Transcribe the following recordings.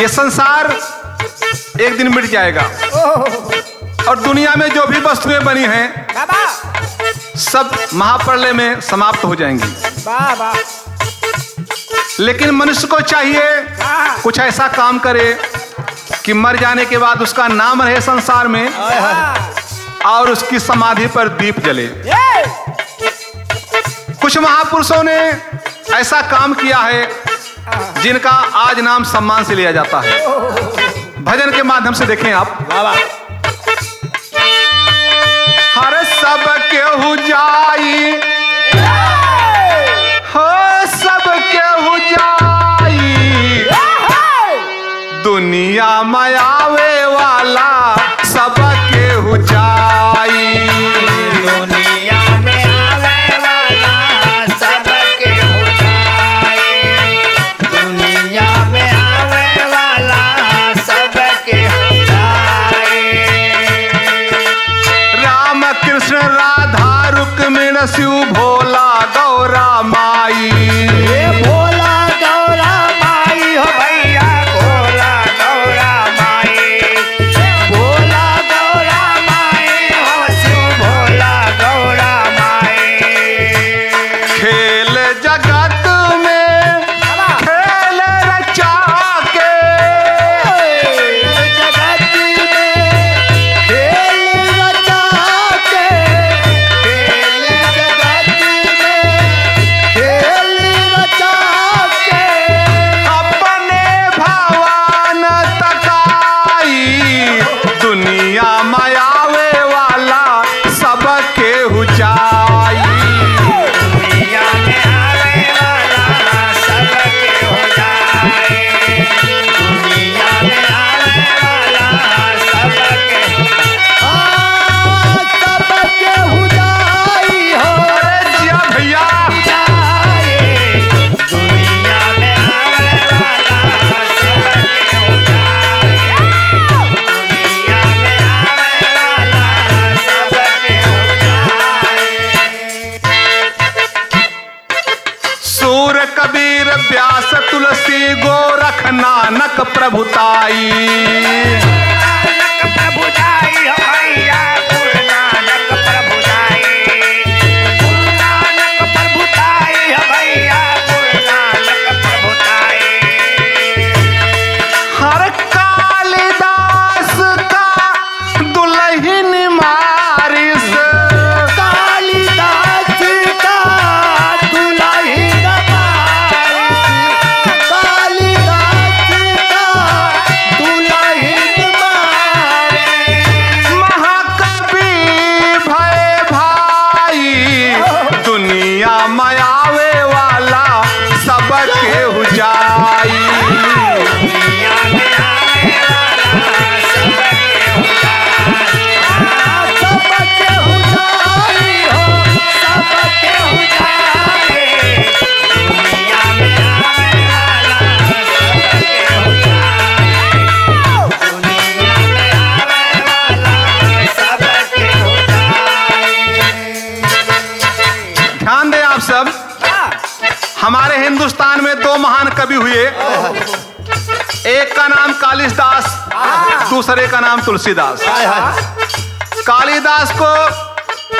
ये संसार एक दिन मिट जाएगा और दुनिया में जो भी वस्तुएं बनी हैं सब महाप्रलय में समाप्त हो जाएंगी। लेकिन मनुष्य को चाहिए कुछ ऐसा काम करे कि मर जाने के बाद उसका नाम रहे संसार में और उसकी समाधि पर दीप जले। कुछ महापुरुषों ने ऐसा काम किया है जिनका आज नाम सम्मान से लिया जाता है। भजन के माध्यम से देखें आप। हर सब केहू जाई, हो सब केहू जाई, दुनिया में आवे वाला सब केहू जाई। दुनिया में आवे वाला सब केहू जाई, दुनिया में आवे वाला सब केहू जाई। राम कृष्ण राधा रुक्मिणी शिव भोला गौरा माई। भोला गौरा माई हो भैया, भोला गौरा माई, भोला गौरा माई हो शिव भोला गौरा माई। खेल जगत में खेल रचा के, जगत में खेल रचा के, खेल जगत में खेल रचा के। अपने भवन तकाई, दुनिया में आवे वाला सब केहू जाई। दुनिया में आवे वाला सब केहू जाई, दुनिया में आवे वाला सब केहू जाई हो। अरे जिया भैया, दुनिया में आवे वाला सब केहू जाई, दुनिया में आवे वाला सब केहू जाई। सूर कबीर व्यास तुलसी गोरख नानक प्रभुताई। नानक प्रभु जाई हो भैया, गुरु नानक प्रभु जाई, गुरु नानक प्रभु जाई हो भैया, गुरु नानक प्रभु जाई। हर कालिदास का दुल्हन मारिस, कालिदास का दुल्हन मारिस, कालिदास का दुल्हन मारिस। महाकवि भय भाई, दुनिया में आवे वाला सब केहू जाई। दुनिया में आवे वाला सब केहू जाई, सब केहू जाई हो, सब केहू जाई। दुनिया में आवे वाला सब केहू जाई, दुनिया में आवे वाला सब केहू जाई। ध्यान दें आप सब, हमारे हिंदुस्तान में दो महान कवि हुए। एक का नाम कालिदास, दूसरे का नाम तुलसीदास। कालिदास को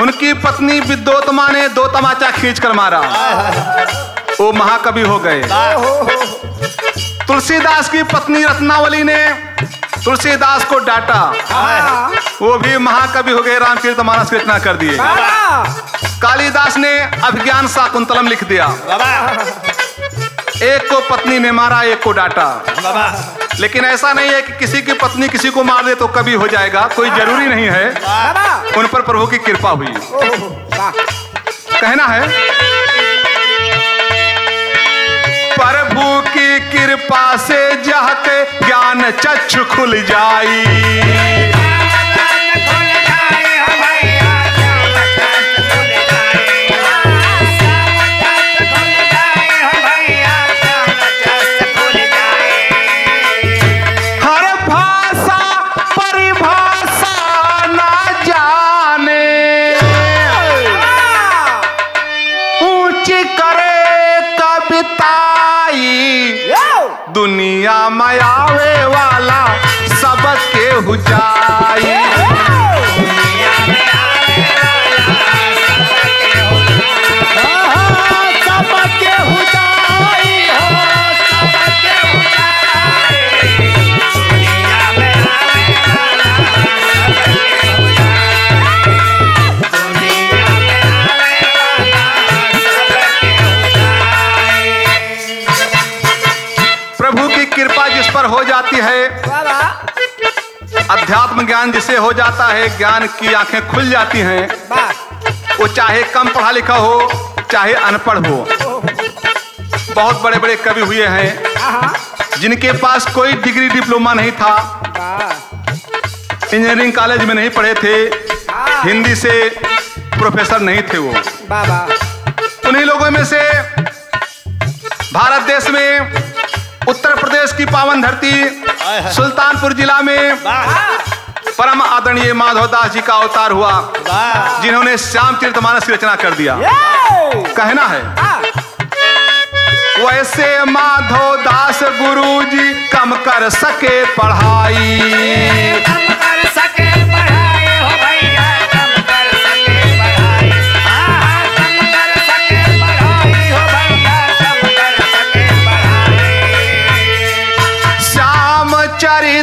उनकी पत्नी विद्योतमा ने दो तमाचा खींचकर मारा, वो महाकवि हो गए। तुलसीदास की पत्नी रत्नावली ने तुलसीदास को डांटा, वो भी महाकवि हो गए, रामचरितमानस की रचना कर दिए। कालिदास ने अभिज्ञान शाकुंतलम लिख दिया। एक को पत्नी ने मारा, एक को डांटा। लेकिन ऐसा नहीं है कि किसी की पत्नी किसी को मार दे तो कवि हो जाएगा, कोई जरूरी नहीं है। उन पर प्रभु की कृपा हुई। कहना है, प्रभु की कृपा से जहते ज्ञान चक्षु खुल जाई। दुनिया में आवे वाला सबके हो जाई। दुनिया में आवे वाला सबके हो जाई। सबके हो जाई हो, सबके हो जाई। दुनिया में आवे वाला सबके हो जाई। दुनिया में आवे वाला सबके हो जाई। प्रभु की कृपा जिस पर हो जाती है, अध्यात्म ज्ञान जिसे हो जाता है, ज्ञान की आंखें खुल जाती हैं। वो चाहे कम पढ़ा लिखा हो, चाहे अनपढ़ हो। बहुत बड़े बड़े कवि हुए हैं जिनके पास कोई डिग्री डिप्लोमा नहीं था, इंजीनियरिंग कॉलेज में नहीं पढ़े थे, हिंदी से प्रोफेसर नहीं थे वो। उन्हीं लोगों में से भारत देश में उत्तर प्रदेश की पावन धरती सुल्तानपुर जिला में परम आदरणीय माधवदास जी का अवतार हुआ, जिन्होंने श्यामचरितमानस की रचना कर दिया। कहना है, वैसे माधवदास गुरु जी कम कर सके पढ़ाई। कम कर सके पढ़ाई हो भैया, कम कर सके पढ़ाई। कम कर सके पढ़ाई हो भैया, कम कर सके पढ़ाई। श्यामचरितमानस